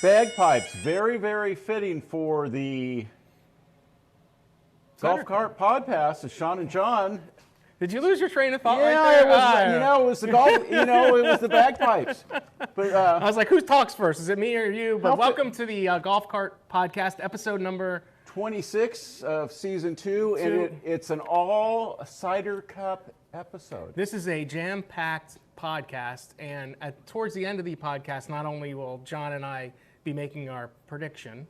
Bagpipes, very, very fitting for the Golf Cart Podcast with Sean and John. Did you lose your train of thought Yeah, right there? it was, it was the golf, it was the bagpipes. But I was like, who talks first? Is it me or you? But welcome to the Golf Cart Podcast, episode number 26 of season 2, and it's an all Cider Cup episode. This is a jam-packed podcast, and towards the end of the podcast, not only will John and I be making our prediction,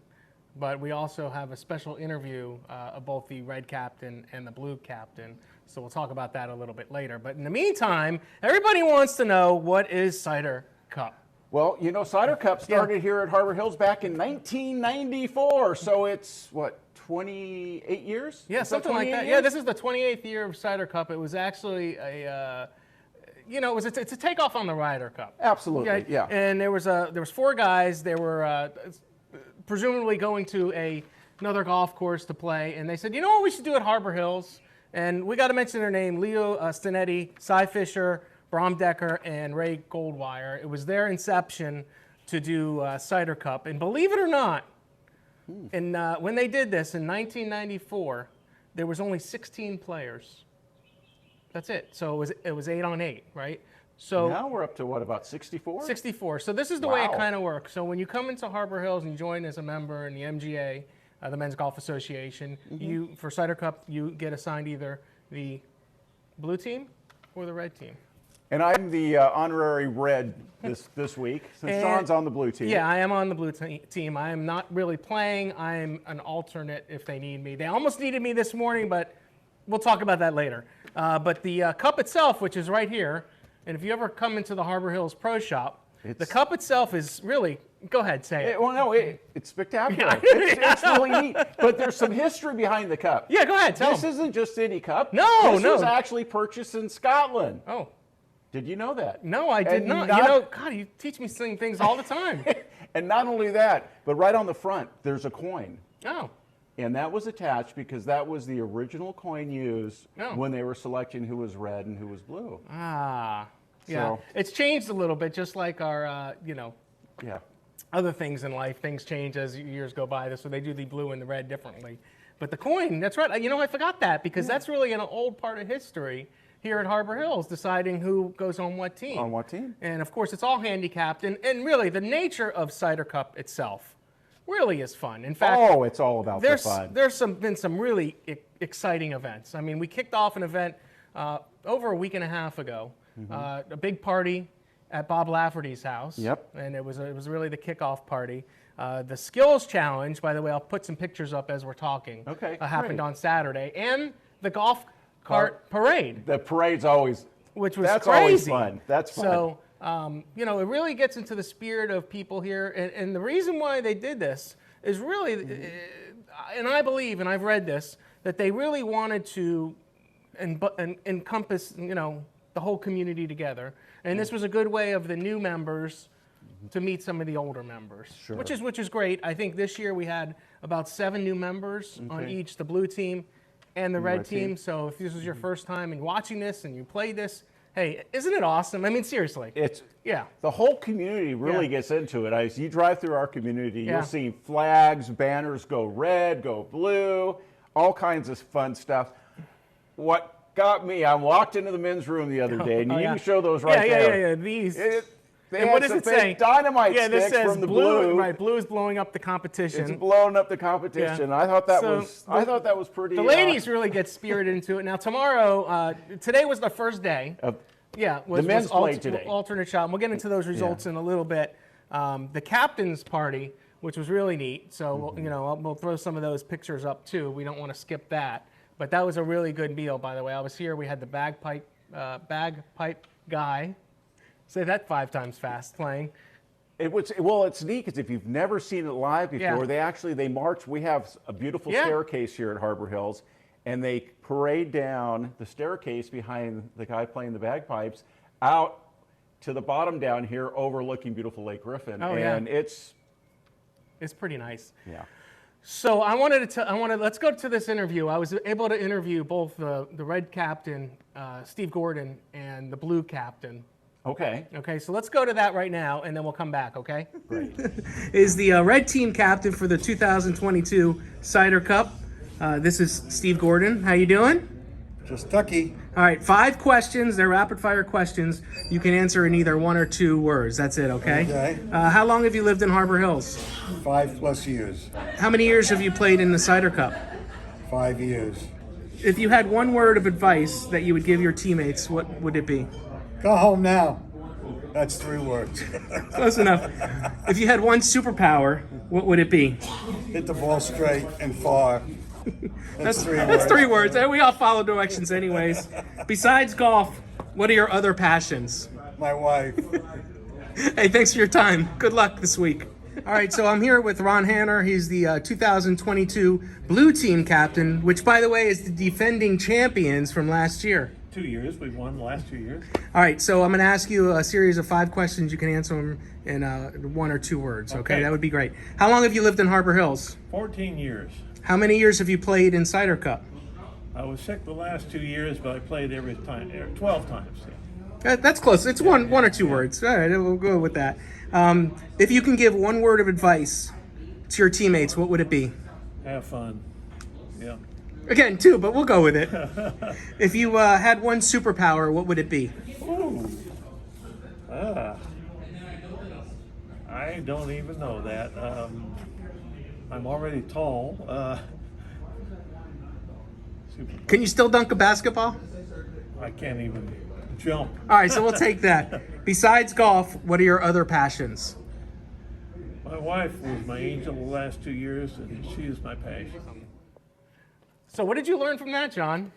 but we also have a special interview of both the red captain and the blue captain. So we'll talk about that a little bit later. But in the meantime, everybody wants to know, what is Cider Cup? Well, Cider Cup started here at Harbor Hills back in 1994. So it's, 28 years? Yeah, something like that. Years? Yeah, this is the 28th year of Cider Cup. It was actually it's a takeoff on the Ryder Cup. Absolutely, Okay? yeah. And there was 4 guys. They were presumably going to another golf course to play, and they said, you know what we should do at Harbor Hills? And we got to mention their name: Leo Stinetti, Cy Fisher, Brom Decker, and Ray Goldwire. It was their inception to do Cider Cup, and believe it or not, and when they did this in 1994, there was only 16 players. That's it. So it was 8 on 8, right? So now we're up to about 64? 64. So this is the way it kind of works. So when you come into Harbor Hills and you join as a member in the MGA, the Men's Golf Association, you for Cider Cup, you get assigned either the blue team or the red team. And I'm the honorary red this week, since Sean's on the blue team. Yeah, I am on the blue team. I am not really playing. I'm an alternate if they need me. They almost needed me this morning, but we'll talk about that later. But the cup itself, which is right here, and if you ever come into the Harbor Hills Pro Shop, the cup itself is really, go ahead, say it. It's spectacular. It's really neat. But there's some history behind the cup. Yeah, go ahead, tell This them. isn't just any cup. No, This was actually purchased in Scotland. Oh. Did you know that? No, I did not. God, you teach me things all the time. And not only that, but right on the front, there's a coin. Oh. And that was attached because that was the original coin used when they were selecting who was red and who was blue. Ah. Yeah. So, it's changed a little bit, just like our, other things in life. Things change as years go by. So they do the blue and the red differently. But the coin, that's right. I forgot that because that's really an old part of history here at Harbor Hills, deciding who goes on what team. On what team? And of course, it's all handicapped. And really, the nature of Cider Cup itself really is fun. In fact, it's all about the fun. There's been some really exciting events. I mean, we kicked off an event over a week and a half ago, a big party at Bob Lafferty's house. Yep. And it was really the kickoff party. The Skills Challenge, by the way, I'll put some pictures up as we're talking. Okay, happened on Saturday, and the Golf Cart Parade. The parade's always, which was that's crazy. Always fun. That's fun. So, it really gets into the spirit of people here. And the reason why they did this is really, and I believe, and I've read this, that they really wanted to encompass, the whole community together. And this was a good way of the new members to meet some of the older members, which is great. I think this year we had about 7 new members on each, the blue team and the red team. So if this is your first time and watching this and you played this, hey, isn't it awesome? I mean, seriously. The whole community really gets into it. As you drive through our community, you'll see flags, banners go red, go blue, all kinds of fun stuff. What got me, I walked into the men's room the other day, and you can show those right there. Yeah. These. They what does it say? Dynamite this sticks says from the blue. blue. Right, blue is blowing up the competition. It's blowing up the competition. I thought that was pretty. The ladies really get spirited into it. Now tomorrow, today was the first day. The men's played today. Alternate shot. And we'll get into those results in a little bit. The captain's party, which was really neat. So we'll throw some of those pictures up too. We don't want to skip that. But that was a really good meal, by the way. I was here. We had the bagpipe guy. Say that 5 times fast playing. It's neat because if you've never seen it live before, they march. We have a beautiful staircase here at Harbor Hills, and they parade down the staircase behind the guy playing the bagpipes out to the bottom down here, overlooking beautiful Lake Griffin. It's pretty nice. Yeah. So let's go to this interview. I was able to interview both the red captain, Steve Gordon, and the blue captain, Okay. Okay, so let's go to that right now, and then we'll come back, okay? Great. Is the red team captain for the 2022 Cider Cup. This is Steve Gordon. How you doing? Just Tucky. All right, 5 questions. They're rapid-fire questions. You can answer in either 1 or 2 words. That's it, okay? Okay. How long have you lived in Harbor Hills? 5+ years. How many years have you played in the Cider Cup? 5 years. If you had 1 word of advice that you would give your teammates, what would it be? Go home now. That's 3 words. Close enough. If you had 1 superpower, what would it be? Hit the ball straight and far. That's 3 words. That's 3 words. We all follow directions anyways. Besides golf, what are your other passions? My wife. Hey, thanks for your time. Good luck this week. All right, so I'm here with Ron Hanner. He's the 2022 Blue Team captain, which, by the way, is the defending champions from last year. 2 years. We've won the last 2 years. All right, so I'm going to ask you a series of 5 questions. You can answer them in 1 or 2 words, okay? That would be great. How long have you lived in Harbor Hills? 14 years. How many years have you played in Cider Cup? I was sick the last 2 years, but I played every time, 12 times. That's close. It's one or two words. All right, we'll go with that. If you can give 1 word of advice to your teammates, what would it be? Have fun. Yeah. Again, 2, but we'll go with it. If you had 1 superpower, what would it be? Ooh. I don't even know that. I'm already tall. Can you still dunk a basketball? I can't even jump. All right, so we'll take that. Besides golf, what are your other passions? My wife was my angel the last 2 years, and she is my passion. So what did you learn from that, John?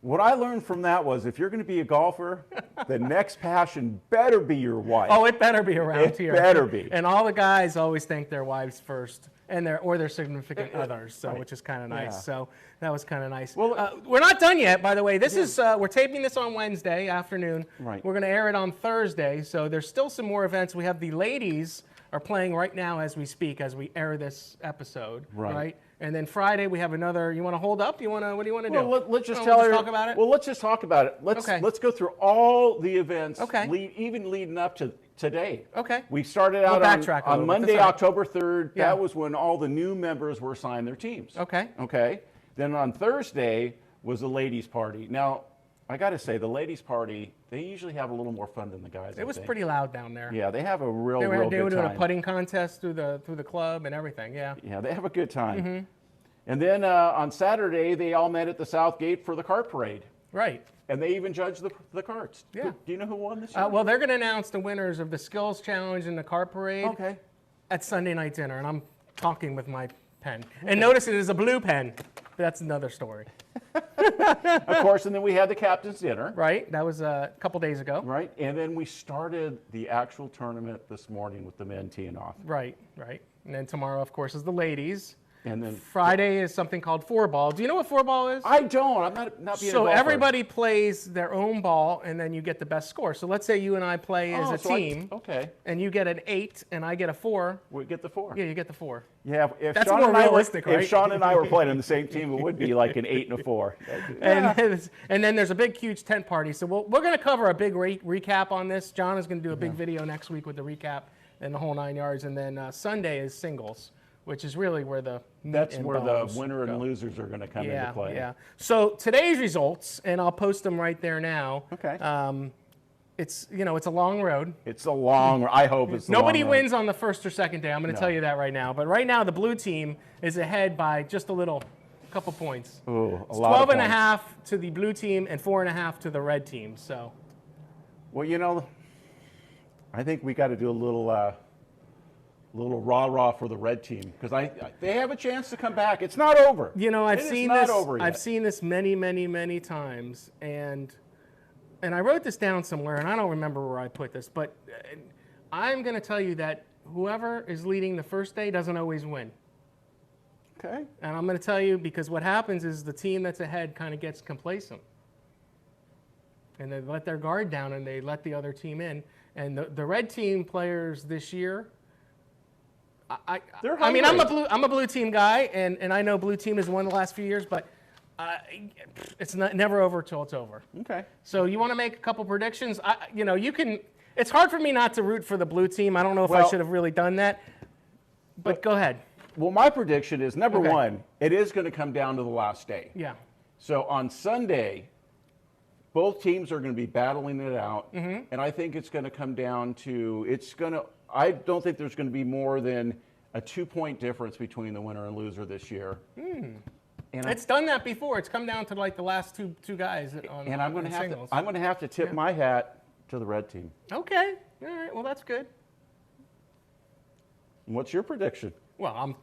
What I learned from that was if you're going to be a golfer, the next passion better be your wife. Oh, it better be around here. It better be. And all the guys always thank their wives first, and their significant others. So, which is kind of nice. Yeah. So that was kind of nice. Well, we're not done yet, by the way. This is we're taping this on Wednesday afternoon. Right. We're going to air it on Thursday. So there's still some more events. We have the ladies are playing right now as we speak, as we air this episode. Right. And then Friday we have another. You want to hold up? What do you want to do? Well, let's just talk about it. Well, let's just talk about it. Let's go through all the events, even leading up to today. Okay. We started out backtrack a little on bit. Monday, That's all right. October 3rd. Yeah. That was when all the new members were assigned their teams. Okay. Okay. Then on Thursday was the ladies' party. Now, I got to say, the ladies' party, they usually have a little more fun than the guys. It was pretty loud down there. Yeah, they have a real They were good doing time. a putting contest through the club and everything. Yeah. Yeah, they have a good time. And then on Saturday, they all met at the South Gate for the cart parade. Right. And they even judged the carts. Yeah. Do you know who won this year? Well, they're going to announce the winners of the skills challenge and the cart parade at Sunday night dinner, and I'm talking with my pen. And notice it is a blue pen. That's another story. Of course, and then we had the captain's dinner. Right. That was a couple days ago. Right. And then we started the actual tournament this morning with the men teeing off. Right. And then tomorrow, of course, is the ladies. And then Friday is something called 4-ball. Do you know what 4-ball is? I don't. I'm not being a So golfer. everybody plays their own ball, and then you get the best score. So let's say you and I play as a team, okay. and you get an 8, and I get a 4. We get the 4. Yeah, you get the 4. Yeah. If That's Sean more and I realistic, right? If Sean and I were playing on the same team, it would be like an 8 and a 4. And then there's a big, huge tent party. So we're going to cover a big recap on this. John is going to do a big video next week with the recap and the whole 9 yards. And then Sunday is singles, which is really where the That's where the winner and losers are going to come into play. Yeah. So today's results, and I'll post them right there now. Okay. It's a long road. It's a long. I hope it's. Nobody a long road. wins on the first or second day. I'm going to tell you that right now. But right now, the blue team is ahead by just a couple points. Ooh, It's lot 12 of and a points. half to the blue team and 4.5 to the red team. So. Well, I think we got to do a little rah-rah for the red team because they have a chance to come back. It's not over. I've seen this. Over yet. I've seen this many, many, many times, and I wrote this down somewhere, and I don't remember where I put this, but I'm going to tell you that whoever is leading the first day doesn't always win. Okay. And I'm going to tell you because what happens is the team that's ahead kind of gets complacent, and they let their guard down, and they let the other team in. And the red team players this year. They're I'm hungry. a blue team guy, and I know blue team has won the last few years, but It's never over till it's over. Okay. So you want to make a couple predictions? You can. It's hard for me not to root for the blue team. I don't know if I Well, should have really done that, but go ahead. Well, my prediction is number Okay. one, it is going to come down to the last day. Yeah. So on Sunday, both teams are going to be battling it out, Mm-hmm. and I think it's going to come down to I don't think there's going to be more than a 2-point difference between the winner and loser this year. And It's done that before. It's come down to like the last two guys and I'm going on to have singles. I'm going to have to tip my hat to the red team. Okay. All right. Well, that's good. And what's your prediction? Well,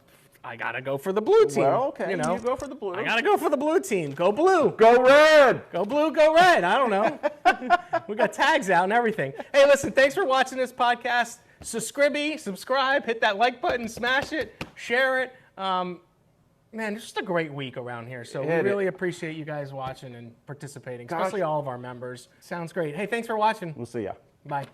I gotta go for the blue team. Well, okay, You know, you go for the blue. I gotta go for the blue team. Go blue. Go red! Go blue, go red. I don't know. We got tags out and everything. Hey, listen, thanks for watching this podcast. Subscribe, hit that like button, smash it, share it. Man, it's just a great week around here. So we really appreciate you guys watching and participating, especially all of our members. Sounds great. Hey, thanks for watching. We'll see ya. Bye.